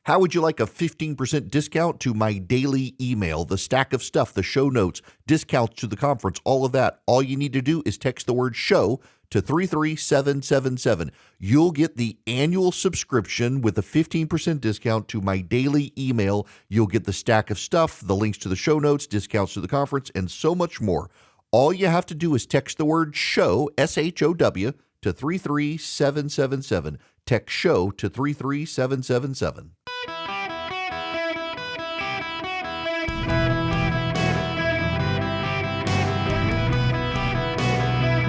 How would you like a 15% discount to my daily email, the stack of stuff, the show notes, discounts to the conference, all of that? All you need to do is text the word show to 33777. You'll get the annual subscription with a 15% discount to my daily email. You'll get the stack of stuff, the links to the show notes, discounts to the conference, and so much more. All you have to do is text the word show, SHOW, to 33777. Text show to 33777.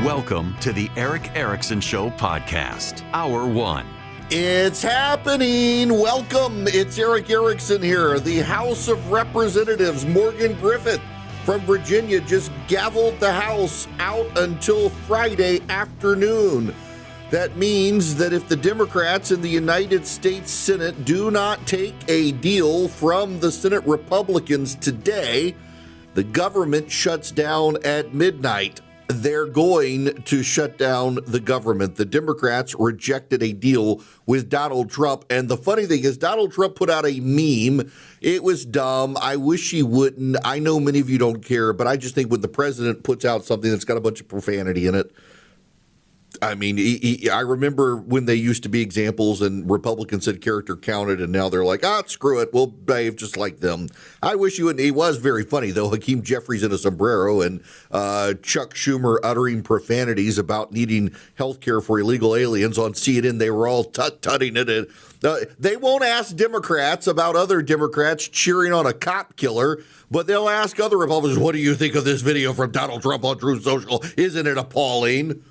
Welcome to the Eric Erickson Show podcast, Hour 1. It's happening. Welcome. It's Eric Erickson here. The House of Representatives, Morgan Griffith from Virginia, just gavelled the House out until Friday afternoon. That means that if the Democrats in the United States Senate do not take a deal from the Senate Republicans today, the government shuts down at midnight. They're going to shut down the government. The Democrats rejected a deal with Donald Trump. And the funny thing is, Donald Trump put out a meme. It was dumb. I wish he wouldn't. I know many of you don't care, but I just think when the president puts out something that's got a bunch of profanity in it, I mean, I remember when they used to be examples and Republicans said character counted, and now they're like, screw it, we'll behave just like them. I wish you wouldn't. He was very funny, though. Hakeem Jeffries in a sombrero and Chuck Schumer uttering profanities about needing health care for illegal aliens on CNN. They were all tut-tutting it. They won't ask Democrats about other Democrats cheering on a cop killer, but they'll ask other Republicans, what do you think of this video from Donald Trump on Truth Social? Isn't it appalling?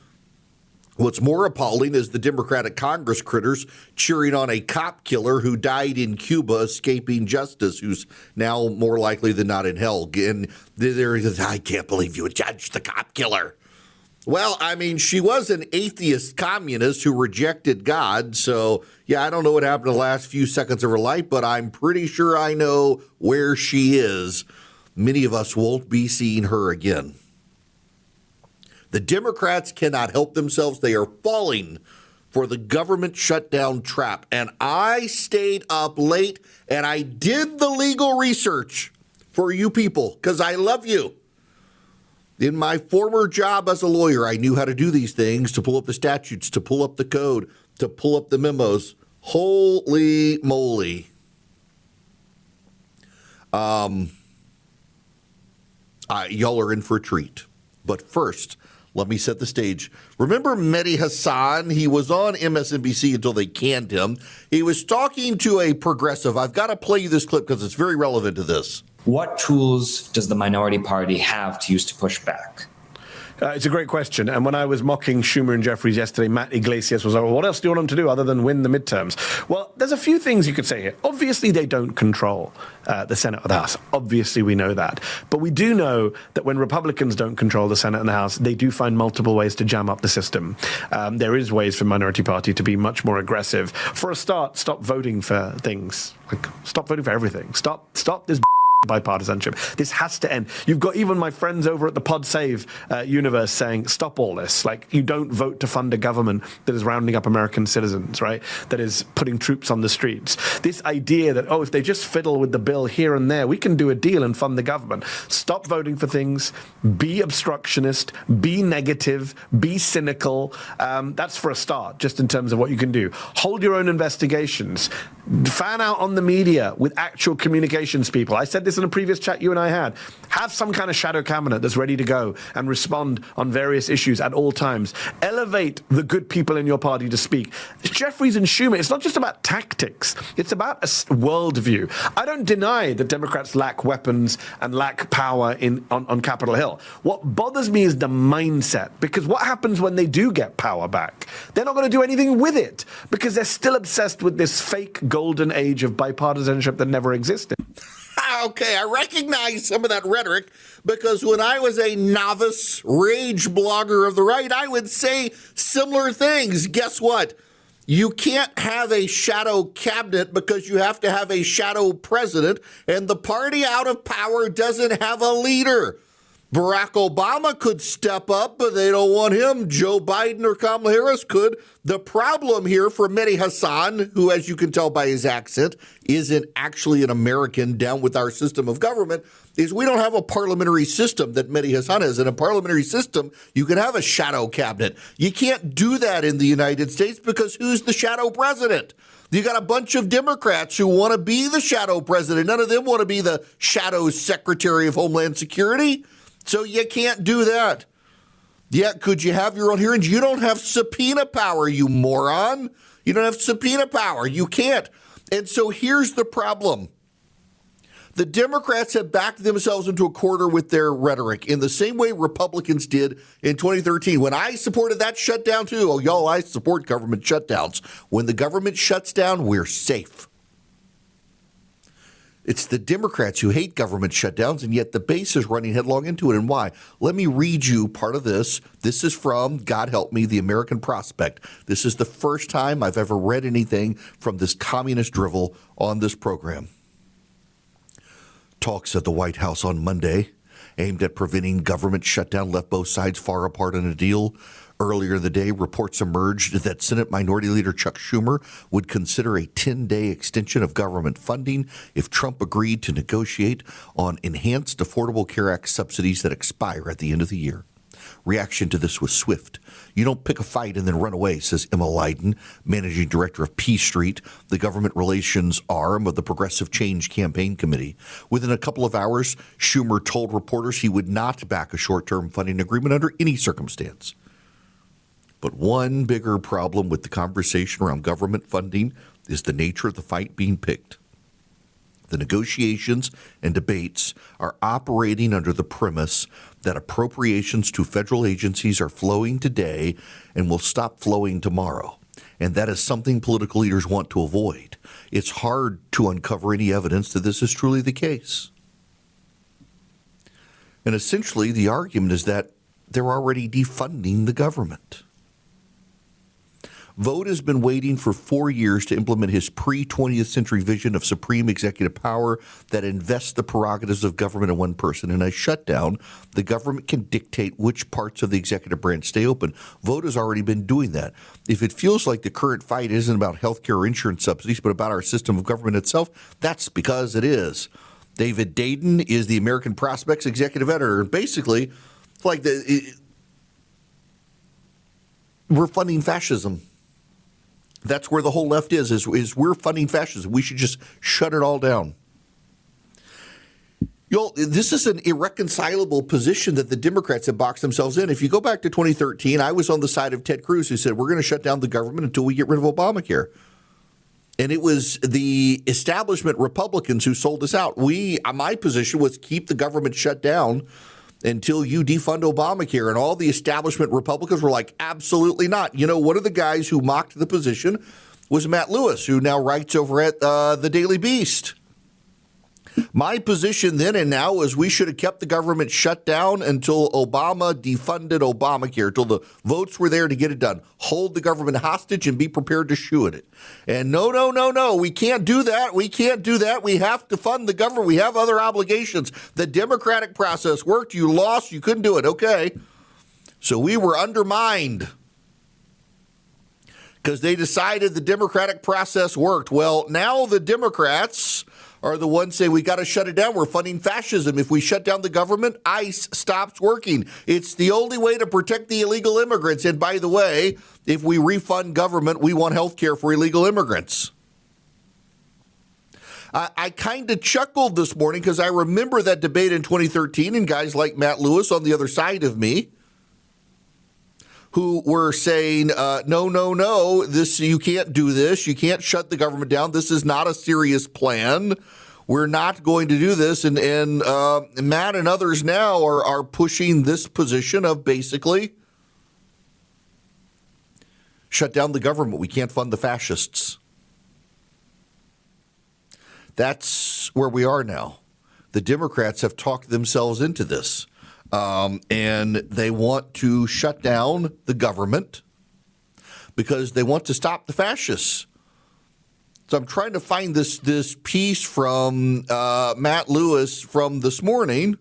What's more appalling is the Democratic Congress critters cheering on a cop killer who died in Cuba escaping justice, who's now more likely than not in hell. And I can't believe you would judge the cop killer. Well, I mean, she was an atheist communist who rejected God. So, yeah, I don't know what happened in the last few seconds of her life, but I'm pretty sure I know where she is. Many of us won't be seeing her again. The Democrats cannot help themselves. They are falling for the government shutdown trap. And I stayed up late and I did the legal research for you people because I love you. In my former job as a lawyer, I knew how to do these things, to pull up the statutes, to pull up the code, to pull up the memos. Holy moly. Y'all are in for a treat. But first, let me set the stage. Remember Mehdi Hasan? He was on MSNBC until they canned him. He was talking to a progressive. I've got to play you this clip because it's very relevant to this. What tools does the minority party have to use to push back? It's a great question. And when I was mocking Schumer and Jeffries yesterday, Matt Iglesias was like, well, what else do you want them to do other than win the midterms? Well, there's a few things you could say here. Obviously, they don't control the Senate or the House. Obviously, we know that. But we do know that when Republicans don't control the Senate and the House, they do find multiple ways to jam up the system. There is ways for minority party to be much more aggressive. For a start, stop voting for things. Like, stop voting for everything. Stop this bipartisanship. This has to end. You've got even my friends over at the Pod Save universe saying, stop all this. Like, you don't vote to fund a government that is rounding up American citizens, right? That is putting troops on the streets. This idea that, if they just fiddle with the bill here and there, we can do a deal and fund the government. Stop voting for things. Be obstructionist. Be negative. Be cynical. That's for a start, just in terms of what you can do. Hold your own investigations. Fan out on the media with actual communications people. I said this in a previous chat you and I had. Have some kind of shadow cabinet that's ready to go and respond on various issues at all times. Elevate the good people in your party to speak. Jeffries and Schumer, it's not just about tactics. It's about a worldview. I don't deny that Democrats lack weapons and lack power on Capitol Hill. What bothers me is the mindset, because what happens when they do get power back? They're not going to do anything with it because they're still obsessed with this fake golden age of bipartisanship that never existed. Okay, I recognize some of that rhetoric because when I was a novice rage blogger of the right, I would say similar things. Guess what? You can't have a shadow cabinet because you have to have a shadow president, and the party out of power doesn't have a leader. Barack Obama could step up, but they don't want him. Joe Biden or Kamala Harris could. The problem here for Mehdi Hasan, who, as you can tell by his accent, isn't actually an American down with our system of government, is we don't have a parliamentary system that Mehdi Hasan has. In a parliamentary system, you can have a shadow cabinet. You can't do that in the United States because who's the shadow president? You got a bunch of Democrats who want to be the shadow president. None of them want to be the shadow secretary of Homeland Security. So you can't do that. Yet, could you have your own hearings? You don't have subpoena power, you moron. You don't have subpoena power. You can't. And so here's the problem. The Democrats have backed themselves into a corner with their rhetoric in the same way Republicans did in 2013. When I supported that shutdown too, oh, y'all, I support government shutdowns. When the government shuts down, we're safe. It's the Democrats who hate government shutdowns, and yet the base is running headlong into it. And why? Let me read you part of this. This is from, God help me, the American Prospect. This is the first time I've ever read anything from this communist drivel on this program. Talks at the White House on Monday aimed at preventing government shutdown left both sides far apart in a deal. Earlier in the day, reports emerged that Senate Minority Leader Chuck Schumer would consider a 10-day extension of government funding if Trump agreed to negotiate on enhanced Affordable Care Act subsidies that expire at the end of the year. Reaction to this was swift. You don't pick a fight and then run away, says Emma Lydon, managing director of P Street, the government relations arm of the Progressive Change Campaign Committee. Within a couple of hours, Schumer told reporters he would not back a short-term funding agreement under any circumstance. But one bigger problem with the conversation around government funding is the nature of the fight being picked. The negotiations and debates are operating under the premise that appropriations to federal agencies are flowing today and will stop flowing tomorrow. And that is something political leaders want to avoid. It's hard to uncover any evidence that this is truly the case. And essentially, the argument is that they're already defunding the government. Vogt has been waiting for 4 years to implement his pre-20th century vision of supreme executive power that invests the prerogatives of government in one person. In a shutdown, the government can dictate which parts of the executive branch stay open. Vogt has already been doing that. If it feels like the current fight isn't about health care or insurance subsidies, but about our system of government itself, that's because it is. David Dayton is the American Prospect's executive editor. And basically, it's like we're funding fascism. That's where the whole left is we're funding fascism. We should just shut it all down. This is an irreconcilable position that the Democrats have boxed themselves in. If you go back to 2013, I was on the side of Ted Cruz, who said, we're going to shut down the government until we get rid of Obamacare. And it was the establishment Republicans who sold us out. My position was keep the government shut down until you defund Obamacare. And all the establishment Republicans were like, absolutely not. You know, one of the guys who mocked the position was Matt Lewis, who now writes over at the Daily Beast. My position then and now is we should have kept the government shut down until Obama defunded Obamacare, until the votes were there to get it done. Hold the government hostage and be prepared to shoe at it. And no, we can't do that. We can't do that. We have to fund the government. We have other obligations. The democratic process worked. You lost. You couldn't do it. Okay. So we were undermined because they decided the democratic process worked. Well, now the Democrats are the ones saying we got to shut it down. We're funding fascism. If we shut down the government, ICE stops working. It's the only way to protect the illegal immigrants. And by the way, if we refund government, we want health care for illegal immigrants. I kind of chuckled this morning because I remember that debate in 2013 and guys like Matt Lewis on the other side of me who were saying, no, this you can't do this. You can't shut the government down. This is not a serious plan. We're not going to do this. And Matt and others now are pushing this position of basically shut down the government. We can't fund the fascists. That's where we are now. The Democrats have talked themselves into this. And they want to shut down the government because they want to stop the fascists. So I'm trying to find this piece from Matt Lewis from this morning.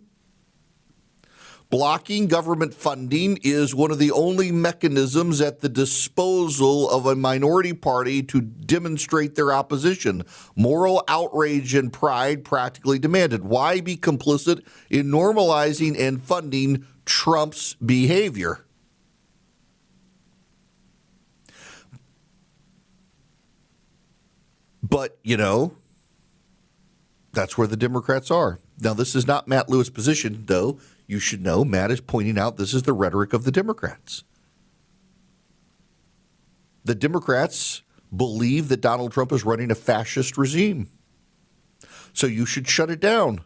Blocking government funding is one of the only mechanisms at the disposal of a minority party to demonstrate their opposition. Moral outrage and pride practically demanded. Why be complicit in normalizing and funding Trump's behavior? But, that's where the Democrats are. Now, this is not Matt Lewis' position, though. You should know Matt is pointing out this is the rhetoric of the Democrats. The Democrats believe that Donald Trump is running a fascist regime. So you should shut it down.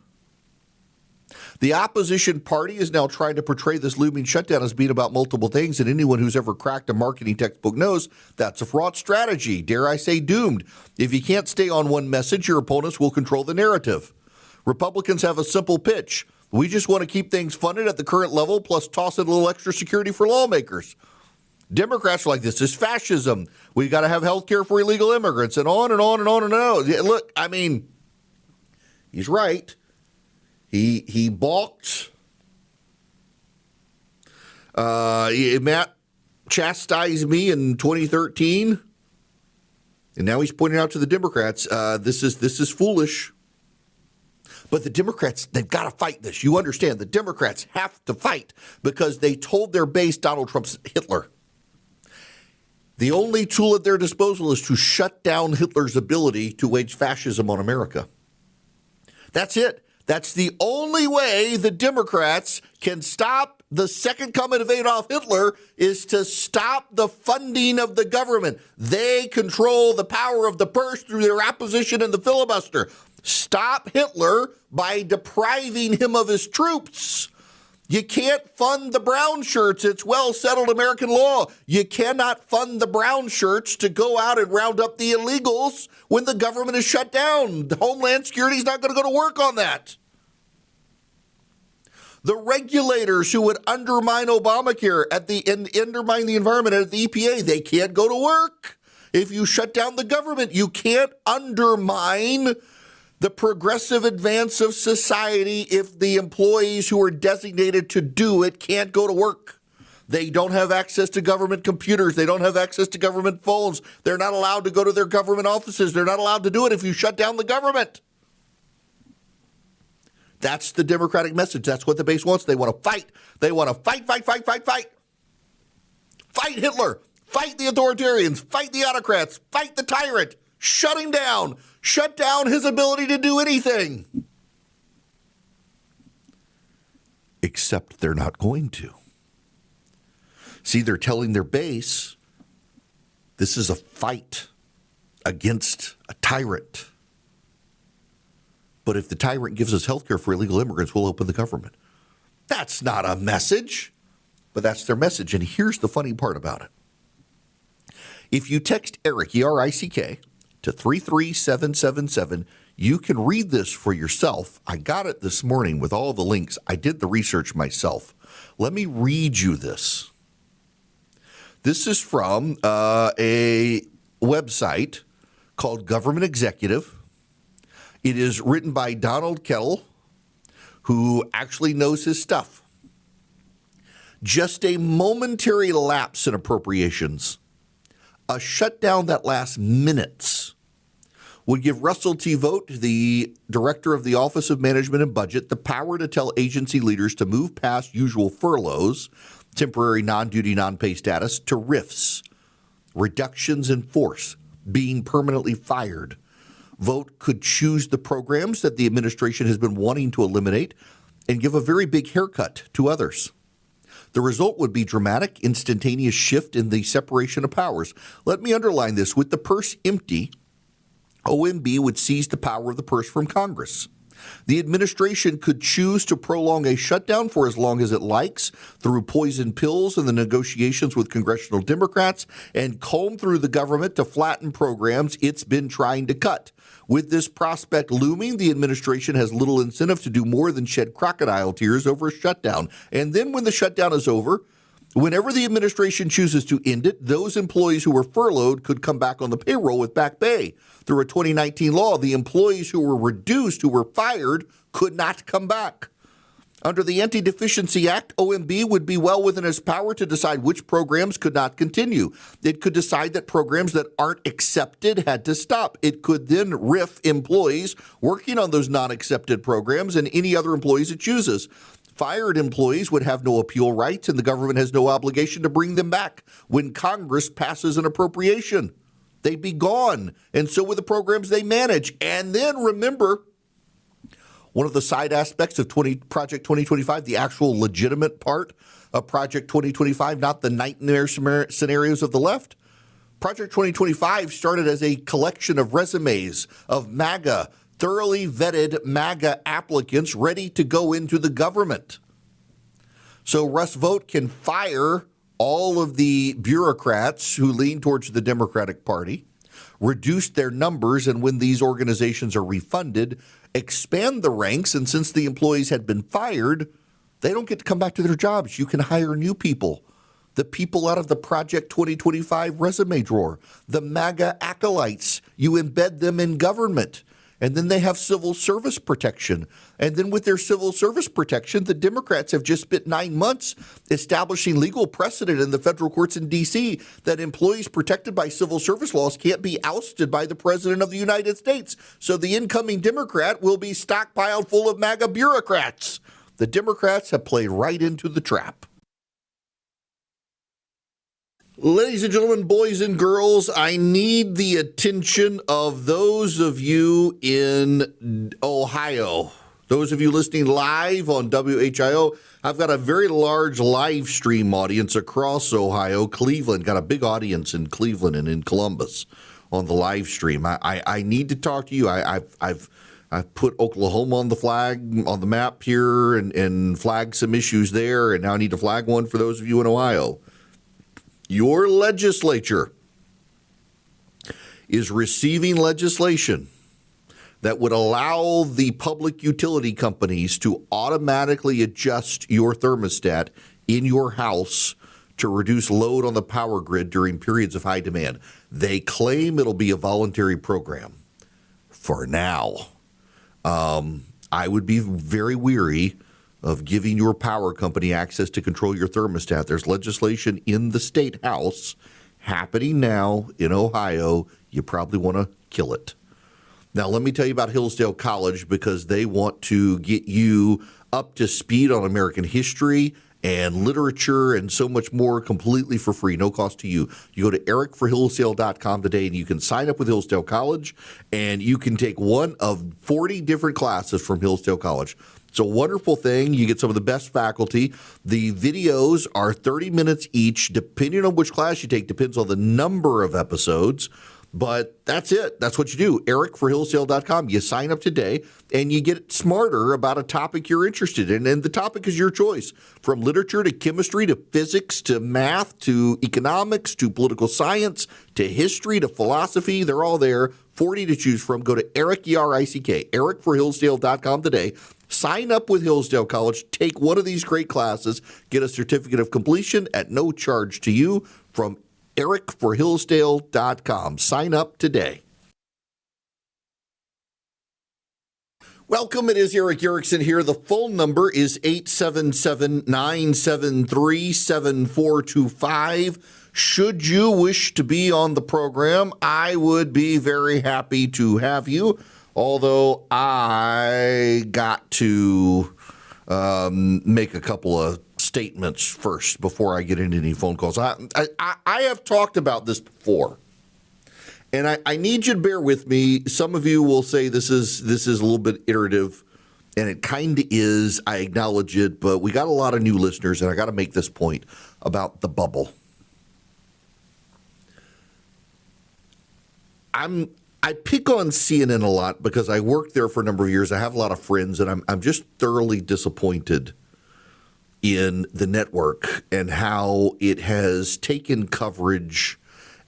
The opposition party is now trying to portray this looming shutdown as being about multiple things, and anyone who's ever cracked a marketing textbook knows that's a fraught strategy, dare I say doomed. If you can't stay on one message, your opponents will control the narrative. Republicans have a simple pitch. We just want to keep things funded at the current level, plus toss in a little extra security for lawmakers. Democrats are like, this is fascism. We got to have health care for illegal immigrants, and on and on and on and on. Look, he's right. He balked. Matt chastised me in 2013, and now he's pointing out to the Democrats, this is foolish. But the Democrats, they've got to fight this. You understand, the Democrats have to fight because they told their base Donald Trump's Hitler. The only tool at their disposal is to shut down Hitler's ability to wage fascism on America. That's it. That's the only way the Democrats can stop the second coming of Adolf Hitler is to stop the funding of the government. They control the power of the purse through their opposition and the filibuster. Stop Hitler by depriving him of his troops. You can't fund the brown shirts. It's well-settled American law. You cannot fund the brown shirts to go out and round up the illegals when the government is shut down. Homeland Security is not going to go to work on that. The regulators who would undermine Obamacare and undermine the environment at the EPA, they can't go to work. If you shut down the government, you can't undermine the progressive advance of society if the employees who are designated to do it can't go to work. They don't have access to government computers. They don't have access to government phones. They're not allowed to go to their government offices. They're not allowed to do it if you shut down the government. That's the Democratic message. That's what the base wants. They want to fight. They want to fight. Fight Hitler. Fight the authoritarians. Fight the autocrats. Fight the tyrant. Shut him down. Shut down his ability to do anything. Except they're not going to. See, they're telling their base, this is a fight against a tyrant. But if the tyrant gives us health care for illegal immigrants, we'll open the government. That's not a message, but that's their message. And here's the funny part about it. If you text Eric, E-R-I-C-K, to 33777, you can read this for yourself. I got it this morning with all the links. I did the research myself. Let me read you this. This is from a website called Government Executive. It is written by Donald Kettle, who actually knows his stuff. Just a momentary lapse in appropriations, a shutdown that lasts minutes, would give Russell T. Vogt, the director of the Office of Management and Budget, the power to tell agency leaders to move past usual furloughs, temporary non-duty, non-pay status, to RIFs, reductions in force, being permanently fired. Vogt could choose the programs that the administration has been wanting to eliminate and give a very big haircut to others. The result would be dramatic, instantaneous shift in the separation of powers. Let me underline this. With the purse empty, OMB would seize the power of the purse from Congress. The administration could choose to prolong a shutdown for as long as it likes through poison pills and the negotiations with congressional Democrats and comb through the government to flatten programs it's been trying to cut. With this prospect looming, the administration has little incentive to do more than shed crocodile tears over a shutdown. And then when the shutdown is over, whenever the administration chooses to end it, those employees who were furloughed could come back on the payroll with back pay. Through a 2019 law, the employees who were reduced, who were fired, could not come back. Under the Anti-Deficiency Act, OMB would be well within its power to decide which programs could not continue. It could decide that programs that aren't accepted had to stop. It could then RIF employees working on those non-accepted programs and any other employees it chooses. Fired employees would have no appeal rights, and the government has no obligation to bring them back when Congress passes an appropriation. They'd be gone, and so would the programs they manage. And then remember, one of the side aspects of Project 2025, the actual legitimate part of Project 2025, not the nightmare scenarios of the left. Project 2025 started as a collection of resumes of MAGA, thoroughly vetted MAGA applicants ready to go into the government. So Russ Vought can fire all of the bureaucrats who lean towards the Democratic Party, reduce their numbers, and when these organizations are refunded, expand the ranks. And since the employees had been fired, they don't get to come back to their jobs. You can hire new people, the people out of the Project 2025 resume drawer, the MAGA acolytes. You embed them in government. And then they have civil service protection. And then with their civil service protection, the Democrats have just spent 9 months establishing legal precedent in the federal courts in D.C. that employees protected by civil service laws can't be ousted by the President of the United States. So the incoming Democrat will be stockpiled full of MAGA bureaucrats. The Democrats have played right into the trap. Ladies and gentlemen, boys and girls, I need the attention of those of you in Ohio. Those of you listening live on WHIO, I've got a very large live stream audience across Ohio. Cleveland, got a big audience in Cleveland and in Columbus on the live stream. I need to talk to you. I've put Oklahoma on the map here and flagged some issues there, and now I need to flag one for those of you in Ohio. Your legislature is receiving legislation that would allow the public utility companies to automatically adjust your thermostat in your house to reduce load on the power grid during periods of high demand. They claim it'll be a voluntary program for now. I would be very weary of giving your power company access to control your thermostat. There's legislation in the state house happening now in Ohio. You probably want to kill it. Now, let me tell you about Hillsdale College, because they want to get you up to speed on American history and literature and so much more completely for free, no cost to you. You go to ericforhillsdale.com today and you can sign up with Hillsdale College, and you can take one of 40 different classes from Hillsdale College. It's a wonderful thing. You get some of the best faculty. The videos are 30 minutes each. Depending on which class you take, depends on the number of episodes. But that's it. That's what you do. ericforhillsdale.com. You sign up today and you get smarter about a topic you're interested in. And the topic is your choice. From literature to chemistry to physics to math to economics to political science to history to philosophy. They're all there. 40 to choose from. Go to Eric, E-R-I-C-K, ericforhillsdale.com today. Sign up with Hillsdale College. Take one of these great classes. Get a certificate of completion at no charge to you from ericforhillsdale.com. Sign up today. Welcome. It is Eric Erickson here. The phone number is 877-973-7425. Should you wish to be on the program, I would be very happy to have you. Although I got to make a couple of statements first before I get into any phone calls. I have talked about this before, and I need you to bear with me. Some of you will say this is a little bit iterative, and it kind of is. I acknowledge it, but we got a lot of new listeners, and I got to make this point about the bubble. I pick on CNN a lot because I worked there for a number of years. I have a lot of friends, and I'm just thoroughly disappointed in the network and how it has taken coverage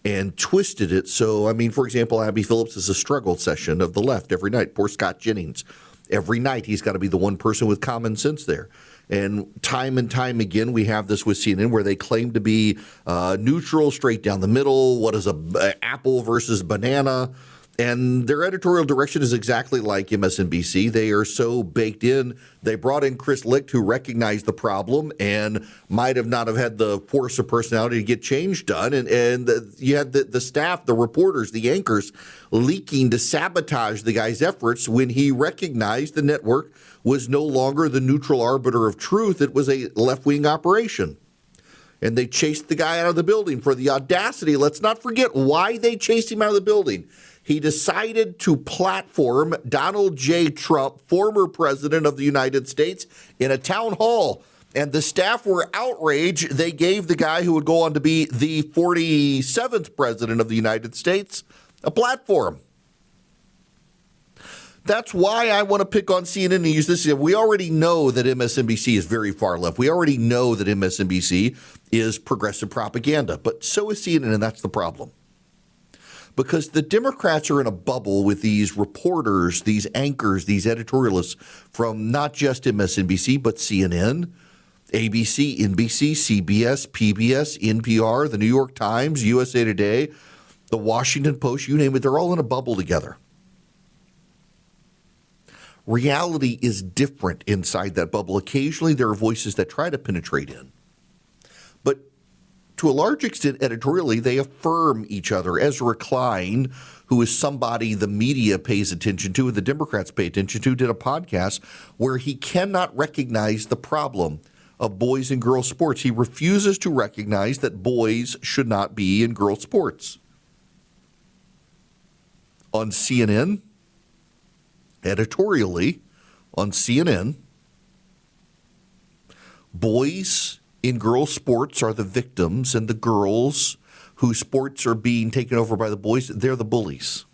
and twisted it. So, I mean, for example, Abby Phillips is a struggle session of the left every night. Poor Scott Jennings. Every night he's got to be the one person with common sense there. And time again, we have this with CNN where they claim to be neutral, straight down the middle. What is a apple versus banana? And their editorial direction is exactly like MSNBC. They are so baked in. They brought in Chris Licht, who recognized the problem and might have not have had the force of personality to get change done. And you had the staff, the reporters, the anchors leaking to sabotage the guy's efforts when he recognized the network was no longer the neutral arbiter of truth. It was a left-wing operation. And they chased the guy out of the building for the audacity. Let's not forget why they chased him out of the building. He decided to platform Donald J. Trump, former president of the United States, in a town hall. And the staff were outraged. They gave the guy who would go on to be the 47th president of the United States a platform. That's why I want to pick on CNN and use this. We already know that MSNBC is very far left. We already know that MSNBC is progressive propaganda, but so is CNN, and that's the problem. Because the Democrats are in a bubble with these reporters, these anchors, these editorialists from not just MSNBC, but CNN, ABC, NBC, CBS, PBS, NPR, the New York Times, USA Today, the Washington Post, you name it, they're all in a bubble together. Reality is different inside that bubble. Occasionally there are voices that try to penetrate in. But to a large extent, editorially, they affirm each other. Ezra Klein, who is somebody the media pays attention to and the Democrats pay attention to, did a podcast where he cannot recognize the problem of boys and girls sports. He refuses to recognize that boys should not be in girls sports. On CNN, editorially, on CNN, boys in girls' sports are the victims, and the girls whose sports are being taken over by the boys, they're the bullies.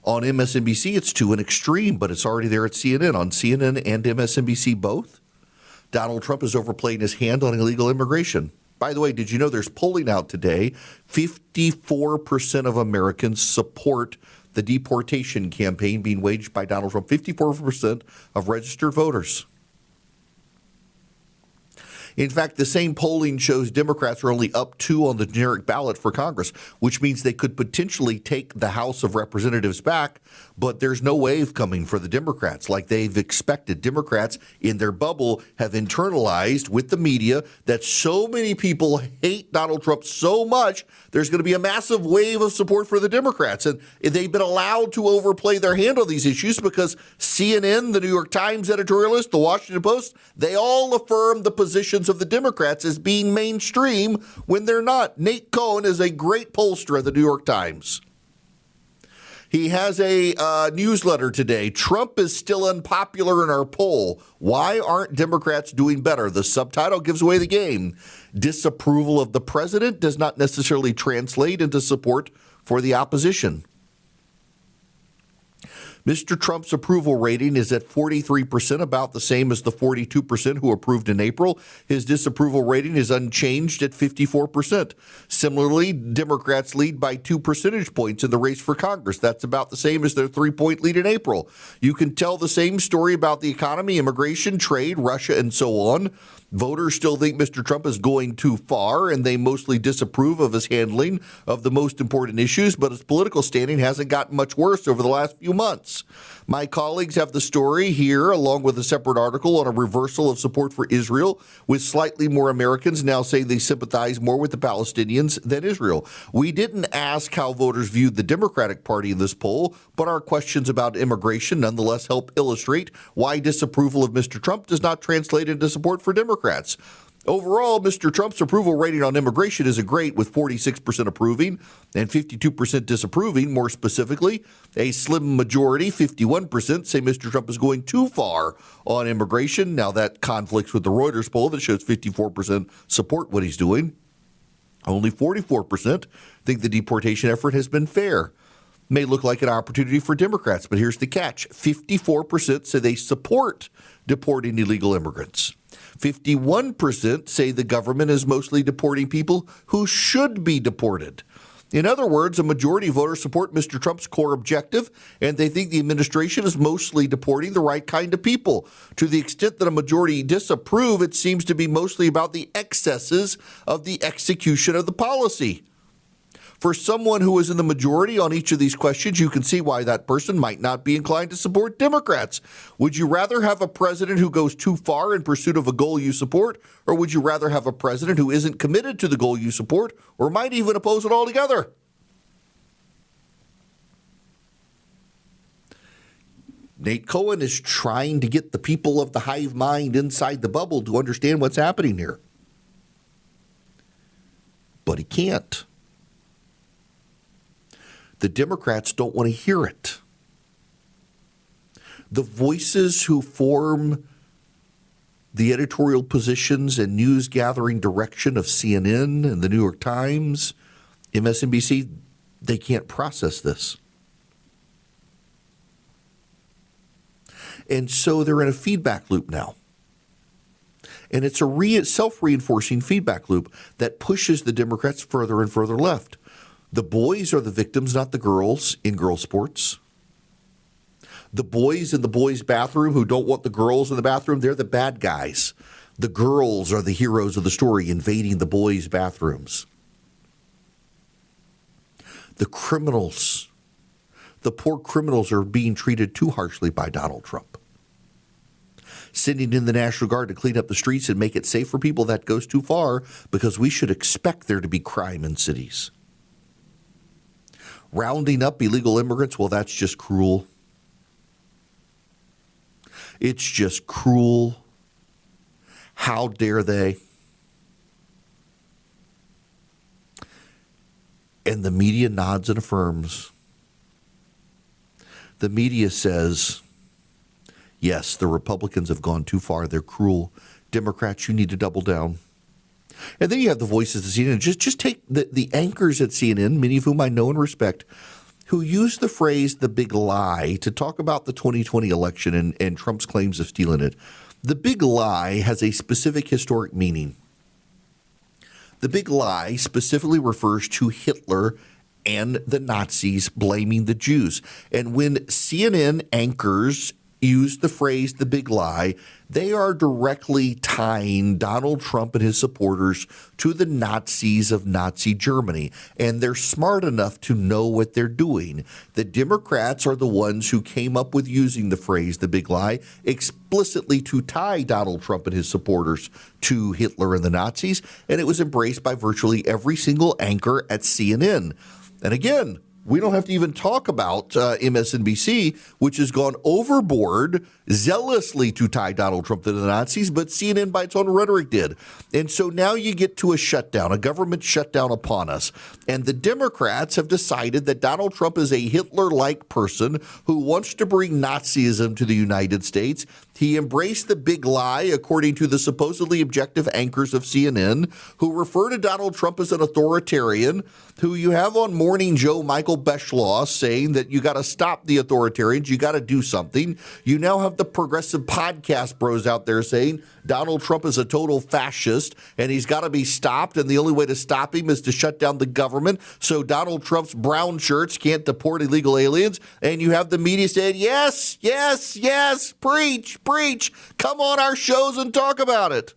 On MSNBC, it's to an extreme, but it's already there at CNN. On CNN and MSNBC both, Donald Trump is overplaying his hand on illegal immigration. By the way, did you know there's polling out today? 54% of Americans support the deportation campaign being waged by Donald Trump. 54% of registered voters. In fact, the same polling shows Democrats are only up 2 on the generic ballot for Congress, which means they could potentially take the House of Representatives back, but there's no wave coming for the Democrats like they've expected. Democrats in their bubble have internalized with the media that so many people hate Donald Trump so much, there's going to be a massive wave of support for the Democrats. And they've been allowed to overplay their hand on these issues because CNN, the New York Times editorialist, the Washington Post, they all affirm the positions of the Democrats as being mainstream when they're not. Nate Cohn is a great pollster at the New York Times. He has a newsletter today. Trump is still unpopular in our poll. Why aren't Democrats doing better? The subtitle gives away the game. Disapproval of the president does not necessarily translate into support for the opposition. Mr. Trump's approval rating is at 43%, about the same as the 42% who approved in April. His disapproval rating is unchanged at 54%. Similarly, Democrats lead by 2 percentage points in the race for Congress. That's about the same as their 3-point lead in April. You can tell the same story about the economy, immigration, trade, Russia, and so on. Voters still think Mr. Trump is going too far, and they mostly disapprove of his handling of the most important issues, but his political standing hasn't gotten much worse over the last few months. My colleagues have the story here, along with a separate article on a reversal of support for Israel, with slightly more Americans now saying they sympathize more with the Palestinians than Israel. We didn't ask how voters viewed the Democratic Party in this poll, but our questions about immigration nonetheless help illustrate why disapproval of Mr. Trump does not translate into support for Democrats. Overall, Mr. Trump's approval rating on immigration isn't great, with 46% approving and 52% disapproving. More specifically, a slim majority, 51%, say Mr. Trump is going too far on immigration. Now, that conflicts with the Reuters poll that shows 54% support what he's doing. Only 44% think the deportation effort has been fair. May look like an opportunity for Democrats, but here's the catch. 54% say they support deporting illegal immigrants. 51% say the government is mostly deporting people who should be deported. In other words, a majority of voters support Mr. Trump's core objective, and they think the administration is mostly deporting the right kind of people. To the extent that a majority disapprove, it seems to be mostly about the excesses of the execution of the policy. For someone who is in the majority on each of these questions, you can see why that person might not be inclined to support Democrats. Would you rather have a president who goes too far in pursuit of a goal you support, or would you rather have a president who isn't committed to the goal you support, or might even oppose it altogether? Nate Cohen is trying to get the people of the hive mind inside the bubble to understand what's happening here. But he can't. The Democrats don't want to hear it. The voices who form the editorial positions and news gathering direction of CNN and the New York Times, MSNBC, they can't process this. And so they're in a feedback loop now. And it's a self-reinforcing feedback loop that pushes the Democrats further and further left. The boys are the victims, not the girls, in girl sports. The boys in the boys' bathroom who don't want the girls in the bathroom, they're the bad guys. The girls are the heroes of the story invading the boys' bathrooms. The criminals, the poor criminals are being treated too harshly by Donald Trump. Sending in the National Guard to clean up the streets and make it safe for people, that goes too far because we should expect there to be crime in cities. Rounding up illegal immigrants, well, that's just cruel. It's just cruel. How dare they? And the media nods and affirms. The media says, yes, the Republicans have gone too far. They're cruel. Democrats, you need to double down. And then you have the voices of CNN. Just take the anchors at CNN, many of whom I know and respect, who use the phrase the big lie to talk about the 2020 election and Trump's claims of stealing it. The big lie has a specific historic meaning. The big lie specifically refers to Hitler and the Nazis blaming the Jews. And when CNN anchors use the phrase the big lie, they are directly tying Donald Trump and his supporters to the Nazis of Nazi Germany. And they're smart enough to know what they're doing. The Democrats are the ones who came up with using the phrase the big lie explicitly to tie Donald Trump and his supporters to Hitler and the Nazis. And it was embraced by virtually every single anchor at CNN. And again, we don't have to even talk about MSNBC, which has gone overboard zealously to tie Donald Trump to the Nazis, but CNN by its own rhetoric did. And so now you get to a shutdown, a government shutdown upon us. And the Democrats have decided that Donald Trump is a Hitler-like person who wants to bring Nazism to the United States. He embraced the big lie, according to the supposedly objective anchors of CNN, who refer to Donald Trump as an authoritarian, who you have on Morning Joe, Michael Beschloss, saying that you got to stop the authoritarians, you got to do something. You now have the progressive podcast bros out there saying Donald Trump is a total fascist and he's got to be stopped, and the only way to stop him is to shut down the government so Donald Trump's brown shirts can't deport illegal aliens. And you have the media saying, yes, yes, yes, preach, preach, come on our shows and talk about it.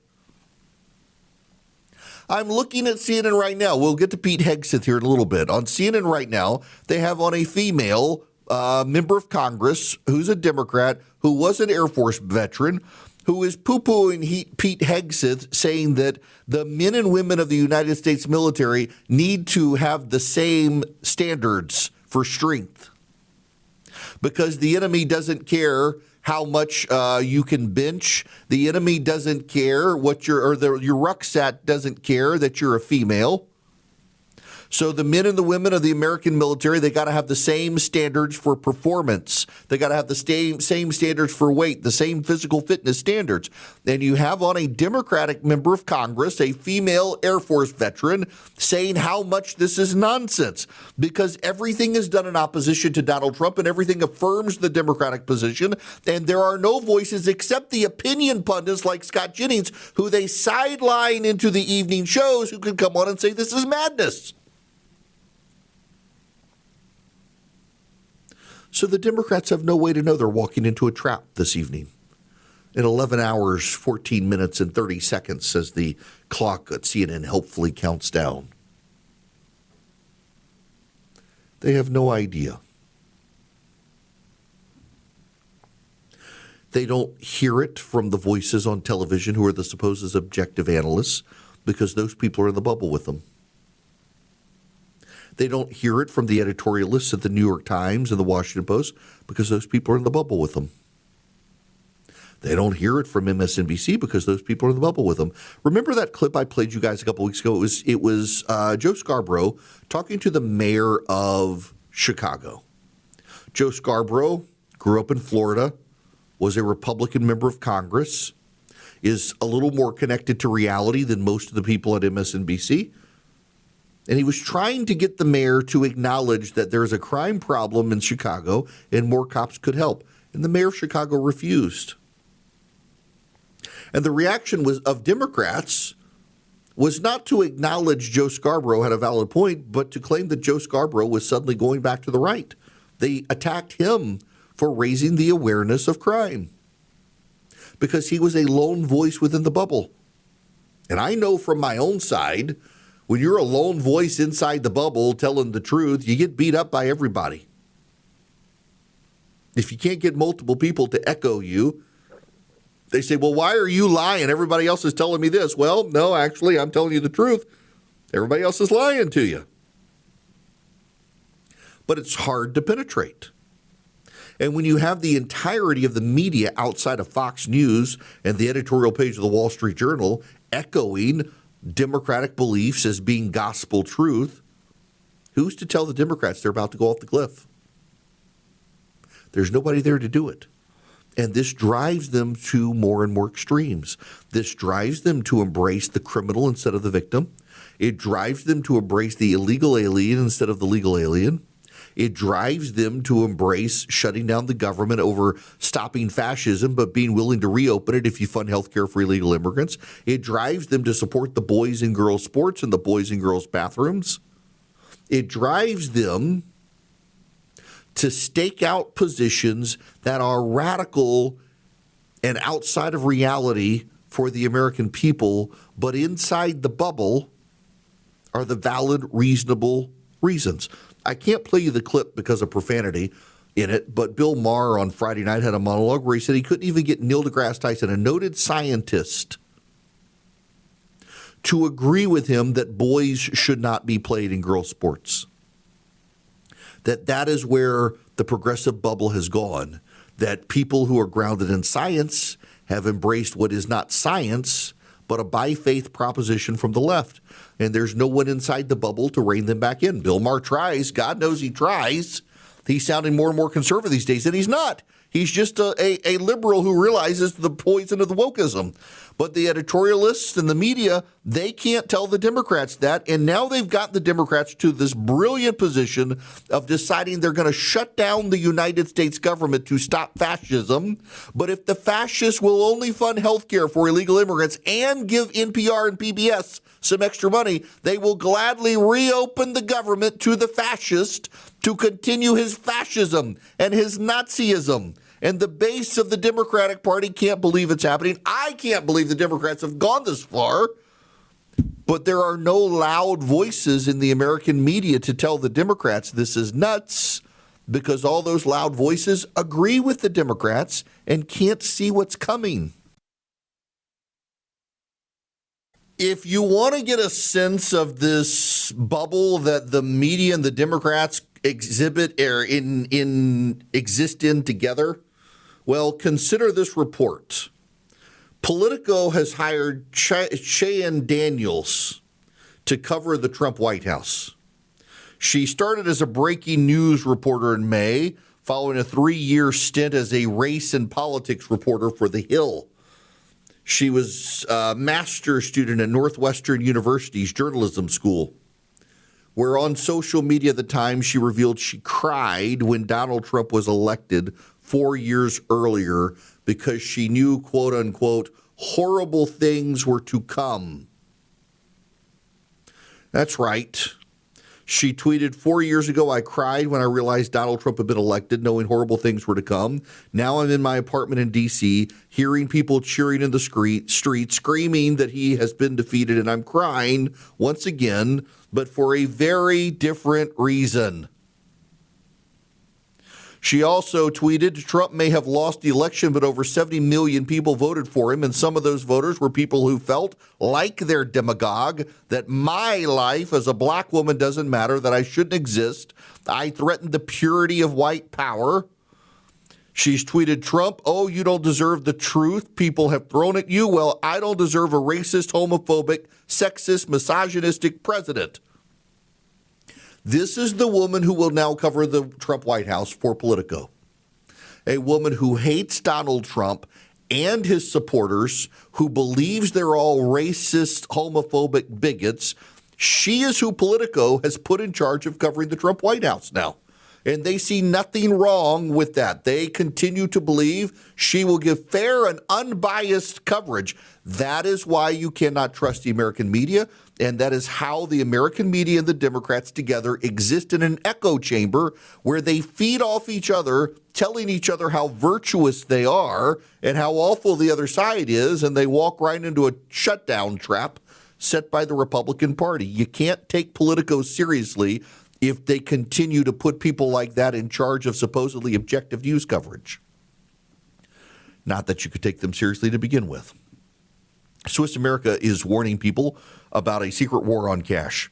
I'm looking at CNN right now. We'll get to Pete Hegseth here in a little bit. On CNN right now, they have on a female member of Congress who's a Democrat, who was an Air Force veteran, who is poo-pooing Pete Hegseth, saying that the men and women of the United States military need to have the same standards for strength because the enemy doesn't care how much you can bench. The enemy doesn't care what your rucksack doesn't care that you're a female. So the men and the women of the American military, they got to have the same standards for performance. They got to have the same standards for weight, the same physical fitness standards. And you have on a Democratic member of Congress, a female Air Force veteran, saying how much this is nonsense because everything is done in opposition to Donald Trump and everything affirms the Democratic position. And there are no voices except the opinion pundits like Scott Jennings, who they sideline into the evening shows, who can come on and say this is madness. So the Democrats have no way to know they're walking into a trap this evening. In 11 hours, 14 minutes, and 30 seconds, as the clock at CNN helpfully counts down. They have no idea. They don't hear it from the voices on television who are the supposed objective analysts because those people are in the bubble with them. They don't hear it from the editorialists at the New York Times and the Washington Post because those people are in the bubble with them. They don't hear it from MSNBC because those people are in the bubble with them. Remember that clip I played you guys a couple weeks ago? It was Joe Scarborough talking to the mayor of Chicago. Joe Scarborough grew up in Florida, was a Republican member of Congress, is a little more connected to reality than most of the people at MSNBC. And he was trying to get the mayor to acknowledge that there's a crime problem in Chicago and more cops could help. And the mayor of Chicago refused. And the reaction of Democrats was not to acknowledge Joe Scarborough had a valid point, but to claim that Joe Scarborough was suddenly going back to the right. They attacked him for raising the awareness of crime because he was a lone voice within the bubble. And I know from my own side, when you're a lone voice inside the bubble telling the truth, you get beat up by everybody. If you can't get multiple people to echo you, they say, well, why are you lying? Everybody else is telling me this. Well, no, actually, I'm telling you the truth. Everybody else is lying to you. But it's hard to penetrate. And when you have the entirety of the media outside of Fox News and the editorial page of the Wall Street Journal echoing Democratic beliefs as being gospel truth, who's to tell the Democrats they're about to go off the cliff? There's nobody there to do it. And this drives them to more and more extremes. This drives them to embrace the criminal instead of the victim. It drives them to embrace the illegal alien instead of the legal alien. It drives them to embrace shutting down the government over stopping fascism, but being willing to reopen it if you fund health care for illegal immigrants. It drives them to support the boys and girls sports and the boys and girls bathrooms. It drives them to stake out positions that are radical and outside of reality for the American people, but inside the bubble are the valid, reasonable reasons. I can't play you the clip because of profanity in it, but Bill Maher on Friday night had a monologue where he said he couldn't even get Neil deGrasse Tyson, a noted scientist, to agree with him that boys should not be played in girls' sports. That is where the progressive bubble has gone, that people who are grounded in science have embraced what is not science, but a by-faith proposition from the left. And there's no one inside the bubble to rein them back in. Bill Maher tries. God knows he tries. He's sounding more and more conservative these days, and he's not. He's just a liberal who realizes the poison of the wokeism. But the editorialists and the media, they can't tell the Democrats that. And now they've got the Democrats to this brilliant position of deciding they're going to shut down the United States government to stop fascism. But if the fascists will only fund health care for illegal immigrants and give NPR and PBS some extra money, they will gladly reopen the government to the fascist to continue his fascism and his Nazism. And the base of the Democratic Party can't believe it's happening. I can't believe the Democrats have gone this far. But there are no loud voices in the American media to tell the Democrats this is nuts, because all those loud voices agree with the Democrats and can't see what's coming. If you want to get a sense of this bubble that the media and the Democrats exhibit or exist in together, well, consider this report. Politico has hired Cheyenne Daniels to cover the Trump White House. She started as a breaking news reporter in May, following a 3-year stint as a race and politics reporter for The Hill. She was a master's student at Northwestern University's journalism school, where on social media at the time she revealed she cried when Donald Trump was elected 4 years earlier because she knew, quote unquote, horrible things were to come. That's right. She tweeted, 4 years ago, I cried when I realized Donald Trump had been elected, knowing horrible things were to come. Now I'm in my apartment in D.C., hearing people cheering in the street, screaming that he has been defeated, and I'm crying once again, but for a very different reason. She also tweeted, Trump may have lost the election, but over 70 million people voted for him. And some of those voters were people who felt like their demagogue, that my life as a black woman doesn't matter, that I shouldn't exist. I threatened the purity of white power. She's tweeted, Trump, oh, you don't deserve the truth people have thrown at you. Well, I don't deserve a racist, homophobic, sexist, misogynistic president. This is the woman who will now cover the Trump White House for Politico. A woman who hates Donald Trump and his supporters, who believes they're all racist, homophobic bigots. She is who Politico has put in charge of covering the Trump White House now. And they see nothing wrong with that. They continue to believe she will give fair and unbiased coverage. That is why you cannot trust the American media. And that is how the American media and the Democrats together exist in an echo chamber where they feed off each other, telling each other how virtuous they are and how awful the other side is. And they walk right into a shutdown trap set by the Republican Party. You can't take Politico seriously if they continue to put people like that in charge of supposedly objective news coverage. Not that you could take them seriously to begin with. Swiss America is warning people about a secret war on cash.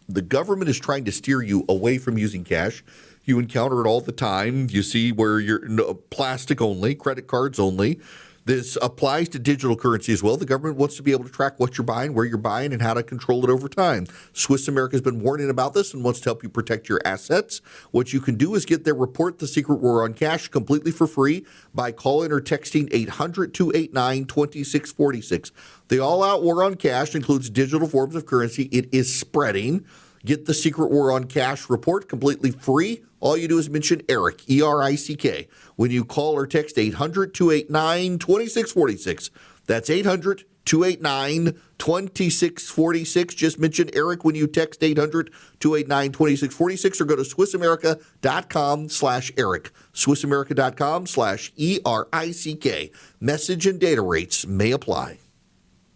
The government is trying to steer you away from using cash. You encounter it all the time. You see where you're plastic only, credit cards only. This applies to digital currency as well. The government wants to be able to track what you're buying, where you're buying, and how to control it over time. Swiss America has been warning about this and wants to help you protect your assets. What you can do is get their report, The Secret War on Cash, completely for free by calling or texting 800-289-2646. The all-out war on cash includes digital forms of currency. It is spreading. Get the Secret War on Cash report completely free. All you do is mention Eric, E-R-I-C-K, when you call or text 800-289-2646. That's 800-289-2646. Just mention Eric when you text 800-289-2646 or go to SwissAmerica.com/Eric. SwissAmerica.com/ERICK. Message and data rates may apply.